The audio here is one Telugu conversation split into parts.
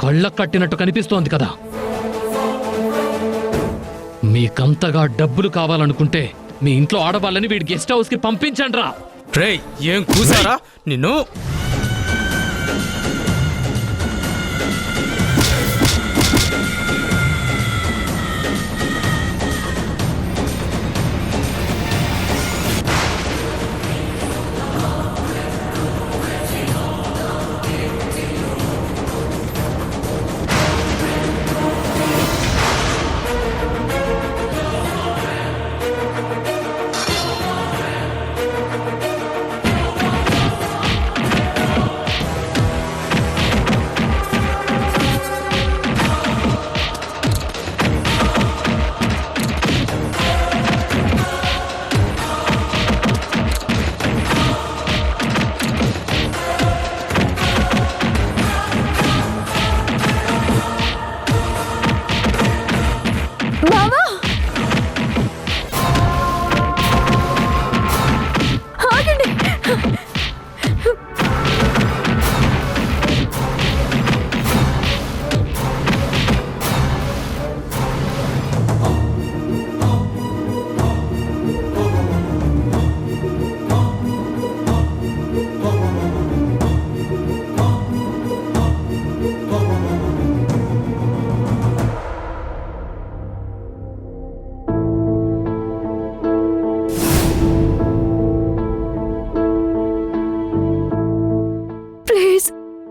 కళ్ళ కట్టినట్టు కనిపిస్తోంది కదా. మీకంతగా డబ్బులు కావాలనుకుంటే మీ ఇంట్లో ఆడవాళ్ళని వీడి గెస్ట్ హౌస్ కి పంపించండి రా. రేయ్, ఏం కూసారా నిన్ను?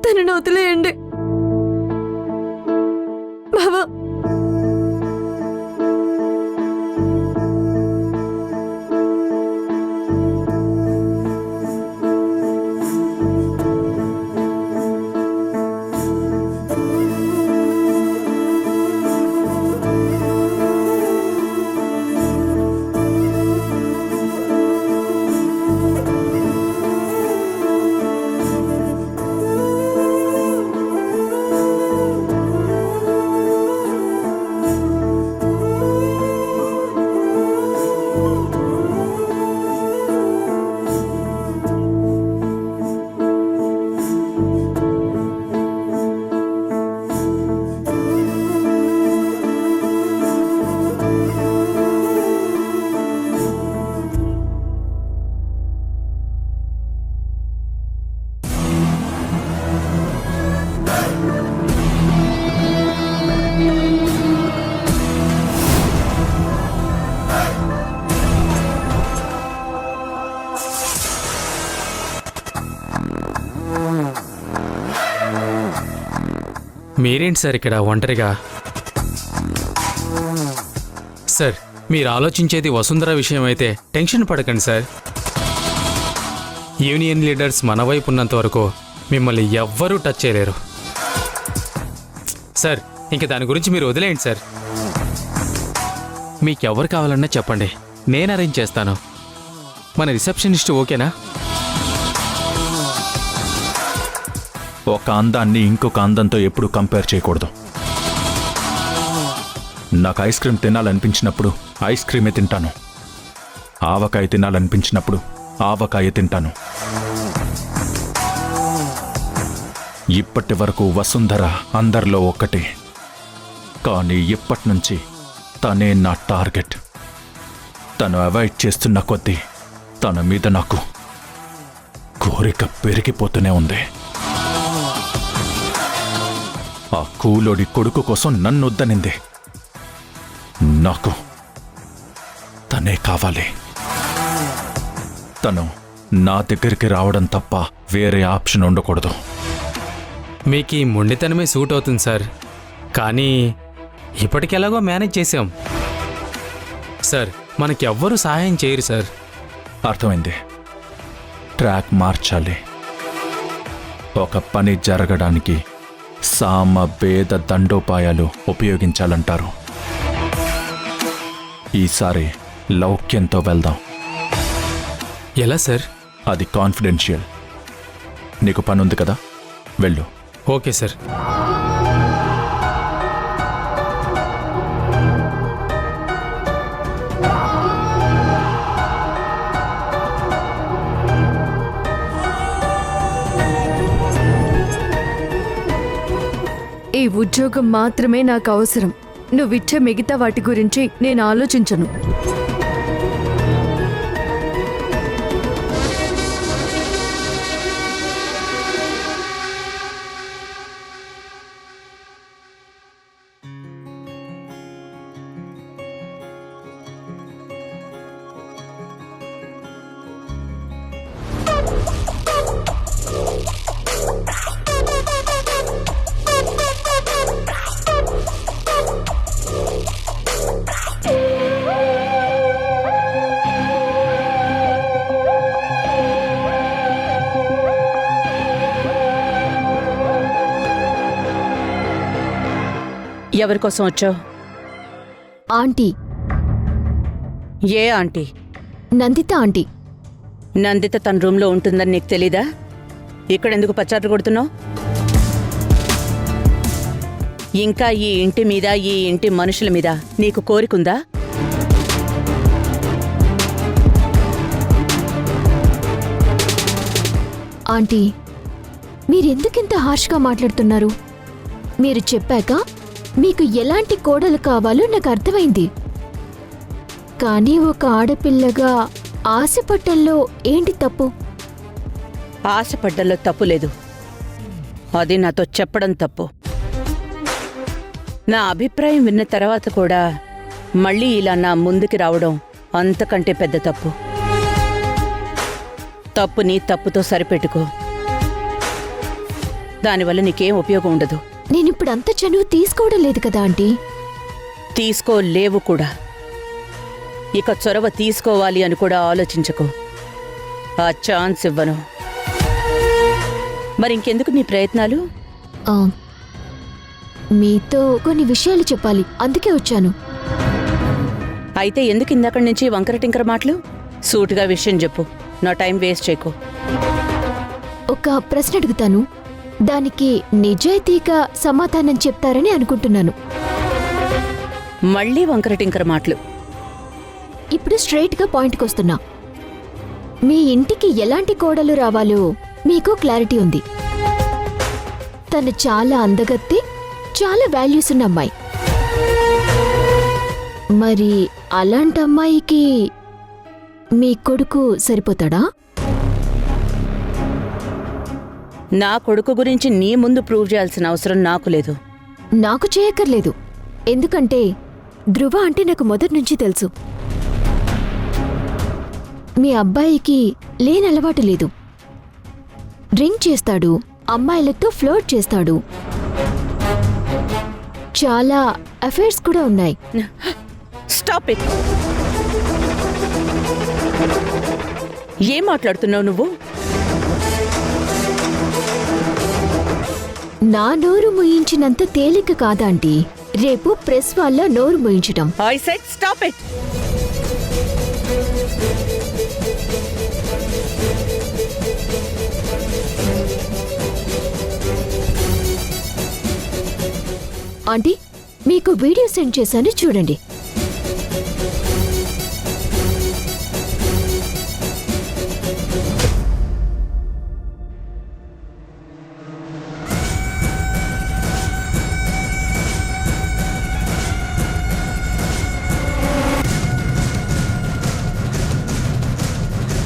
తనను వదిలేయండి బావా. మీరేంటి సార్ ఇక్కడ ఒంటరిగా? సార్, మీరు ఆలోచించేది వసుంధర విషయం అయితే టెన్షన్ పడకండి సార్. యూనియన్ లీడర్స్ మన వైపు ఉన్నంత వరకు మిమ్మల్ని ఎవ్వరూ టచ్ చేయలేరు సార్. ఇంక దాని గురించి మీరు వదిలేయండి సార్. మీకెవరు కావాలన్నా చెప్పండి, నేను అరేంజ్ చేస్తాను. మన రిసెప్షనిస్ట్ ఓకేనా? ఒక అందాన్ని ఇంకొక అందంతో ఎప్పుడు కంపేర్ చేయకూడదు. నాకు ఐస్ క్రీమ్ తినాలనిపించినప్పుడు ఐస్ క్రీమే తింటాను, ఆవకాయ తినాలనిపించినప్పుడు ఆవకాయ తింటాను. ఇప్పటి వరకు వసుంధర అందరిలో ఒక్కటే, కానీ ఇప్పటి నుంచి తనే నా టార్గెట్. తను అవాయిడ్ చేస్తున్న కొద్దీ తన మీద నాకు కోరిక పెరిగిపోతూనే ఉంది. ఆ కూలోడి కొడుకు కోసం నన్నొద్దనింది. నాకు తనే కావాలి. తను నా దగ్గరికి రావడం తప్ప వేరే ఆప్షన్ ఉండకూడదు. మీకు ఈ మొండితనమే సూట్ అవుతుంది సార్, కానీ ఇప్పటికెలాగో మేనేజ్ చేసాం సార్. మనకెవ్వరూ సహాయం చేయరు సార్. అర్థమైంది. ట్రాక్ మార్చాలి. ఒక పని జరగడానికి సామ భేద దండోపాయాలు ఉపయోగించాలంటారు. ఈసారి లౌక్యంతో వెళ్దాం. ఎలా సార్? అది కాన్ఫిడెన్షియల్. నీకు పనుంది కదా, వెళ్ళు. Okay sir. ఉద్యోగం మాత్రమే నాకు అవసరం. నువ్విచ్చే మిగతా వాటి గురించి నేను ఆలోచించను. ఎవరికోసం వచ్చావు? ఆంటీ, ఏ ఆంటీ? నందిత ఆంటీ. నందిత తన రూమ్లో ఉంటుందని నీకు తెలీదా? ఇక్కడెందుకు పచ్చాట్లు కొడుతున్నావు? ఇంకా ఈ ఇంటి మీద, ఈ ఇంటి మనుషుల మీద నీకు కోరికుందా? ఆంటీ, మీరెందుకింత హార్ష్గా మాట్లాడుతున్నారు? మీరు చెప్పాక మీకు ఎలాంటి కోడలు కావాలో నాకు అర్థమైంది. కానీ ఒక ఆడపిల్లగా ఆశపట్టంలో ఏంటి తప్పు? ఆశపడ్డంలో తప్పు లేదు. అది నాతో చెప్పడం తప్పు. నా అభిప్రాయం విన్న తర్వాత కూడా మళ్ళీ ఇలా నా ముందుకి రావడం అంతకంటే పెద్ద తప్పు. తప్పుని తప్పుతో సరిపెట్టుకో. దానివల్ల నీకేం ఉపయోగం ఉండదు. నేనిప్పుడు అంత చనువు తీసుకోవడం లేదు కదా ఆంటీ. తీసుకోలేవు కూడా. ఇక చొరవ తీసుకోవాలి అని కూడా ఆలోచించకు. ఆ ఛాన్స్ ఇవ్వను. మరి ఇంకెందుకు నీ ప్రయత్నాలు? ఆ, మీతో కొన్ని విషయాలు చెప్పాలి, అందుకే వచ్చాను. అయితే ఎందుకు ఇందాక నుంచి వంకర టింకర మాటలు? సూటుగా విషయం చెప్పు. నా టైం వేస్ట్ చేయకు. ఒక ప్రశ్న అడుగుతాను, దానికి నిజాయితీగా సమాధానం చెప్తారని అనుకుంటున్నాను. మళ్ళీ వంకర టింకర మాటలు. ఇప్పుడు స్ట్రైట్గా పాయింట్కి వస్తున్నా. మీ ఇంటికి ఎలాంటి కోడలు రావాలో మీకు క్లారిటీ ఉంది. తను చాలా అందగత్తి, చాలా వాల్యూస్ ఉన్న అమ్మాయి. మరి అలాంటి అమ్మాయికి మీ కొడుకు సరిపోతాడా? నా కొడుకు గురించి నీ ముందు ప్రూవ్ చేయాల్సిన అవసరం నాకు లేదు. నాకు చేయక్కర్లేదు, ఎందుకంటే ధ్రువ అంటే నాకు మొదటి నుంచి తెలుసు. మీ అబ్బాయికి లేని అలవాటు లేదు. డ్రింక్ చేస్తాడు, అమ్మాయిలతో ఫ్లర్ట్ చేస్తాడు, చాలా అఫైర్స్ కూడా ఉన్నాయి. Stop it. ఏం మాట్లాడుతున్నావు నువ్వు? నా నోరు ముయించినంత తేలిక కాదంటీ రేపు ప్రెస్ వాళ్ళ నోరు ముయించటం. I said stop it. Aunty, మీకు వీడియో సెండ్ చేశాను చూడండి.